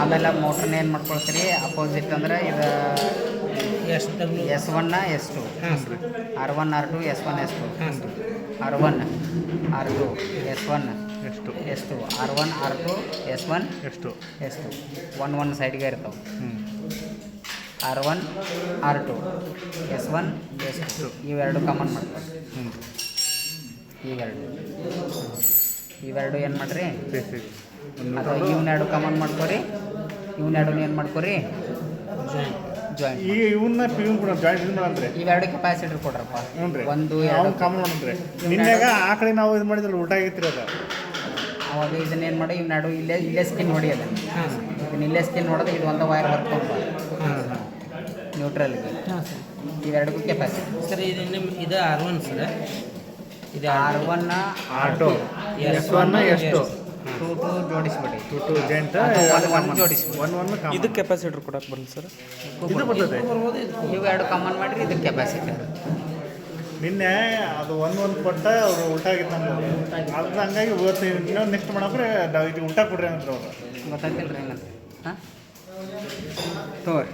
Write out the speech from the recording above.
ಆಮೇಲೆ ಮೋಟ್ರನ್ನ ಏನು ಮಾಡ್ಕೊಳ್ತೀರಿ ಅಪೋಸಿಟ್ ಅಂದ್ರೆ ಇದು S1 S2 R1 R2 S1 S2 R1 R2 S1 S2 R1 R2 S1 S2 ಒಂದು ಸೈಡ್ಗೆ ಇರ್ತಾವೆ. R1 R2 S1 S2 ಇವೆರಡು ಕಾಮನ್ ಮಾಡ್ತಾರೆ. ಇವೆರಡು ಏನು ಮಾಡಿರಿ ಅಥವಾ ಇವನ್ನೆರಡು ಕಾಮನ್ ಮಾಡ್ಕೊರಿ, ಇವನ್ನೆರಡು ಏನು ಮಾಡ್ಕೊರಿ ಜಾಯಿಂಟ್. ಈಗ ಇವನ್ನ ಕೂಡ ಜಾಯಿಂಟ್ ಇದು ಮಾಡಂದ್ರೆ ಇವೆರಡು ಕೆಪಾಸಿಟರ್ ಕೊಡ್ರಪ್ಪ. ಒಂದು ಎರಡು ಕಾಮನ್ ಮಾಡಂದ್ರೆ ನಿನ್ನೆಗ ಆ ಕಡೆ ನಾವು ಇದು ಮಾಡಿದ್ರೆ ಊಟ ಆಗಿತ್ತು ಅದು. ಅವಾಗ ಇದನ್ನ ಏನು ಮಾಡಿ ಇವನ್ನೆರಡು ಇಲ್ಲೇ ಸ್ಕಿನ್ ಹೊಡಿಯೋದು. ಇದನ್ನ ಇಲ್ಲೇ ಸ್ಕಿನ್ ಹೊಡೆದು ಇದು ಒಂದು ವೈರ್ ಬರ್ಕೊಂಡು ನ್ಯೂಟ್ರಲ್ಗೆ. ಇವೆರಡಿಗೂ ಕೆಪಾಸಿಟಿ ಸರ್. ಇದು R1 ಸರ್. ಇದು R1 R2 S1 S2 2 ಜೋಡಿಸ್ಬಿಡಿ. 2 joint ಒಂದು ಜೋಡಿಸ್ಬಿಡಿ. 1 ಇದು ಕೆಪಾಸಿಟರ್ ಕೊಡಕ್ಕೆ ಬರಲ್ಲ ಸರ್. ಇದು ಬರ್ತದೆ. ಇವೆರಡು ಕಾಮನ್ ಮಾಡಿರಿ ಇದಕ್ಕೆ ಕೆಪಾಸಿಟಿ. ನಿನ್ನೆ ಅದು ಒಂದು ಕೊಟ್ಟ ಅವರು ಉಲ್ಟಾ ಆಗಿತ್ತು ನಮ್ದು. ಅದು ಹಂಗಾಗಿ ಇವತ್ತು ಇನ್ನೊಂದು ನೆಕ್ಸ್ಟ್ ಮಾಡೋಕ್ರೆ ಇದು ಉಲ್ಟಾ ಕೊಡ್ರಿ ಅಂದ್ರೆ ಅವರು ಗೊತ್ತಾಗ್ತಿಲ್ಲ ರೀ ಏನಂತ. ಹಾಂ ತೋರಿ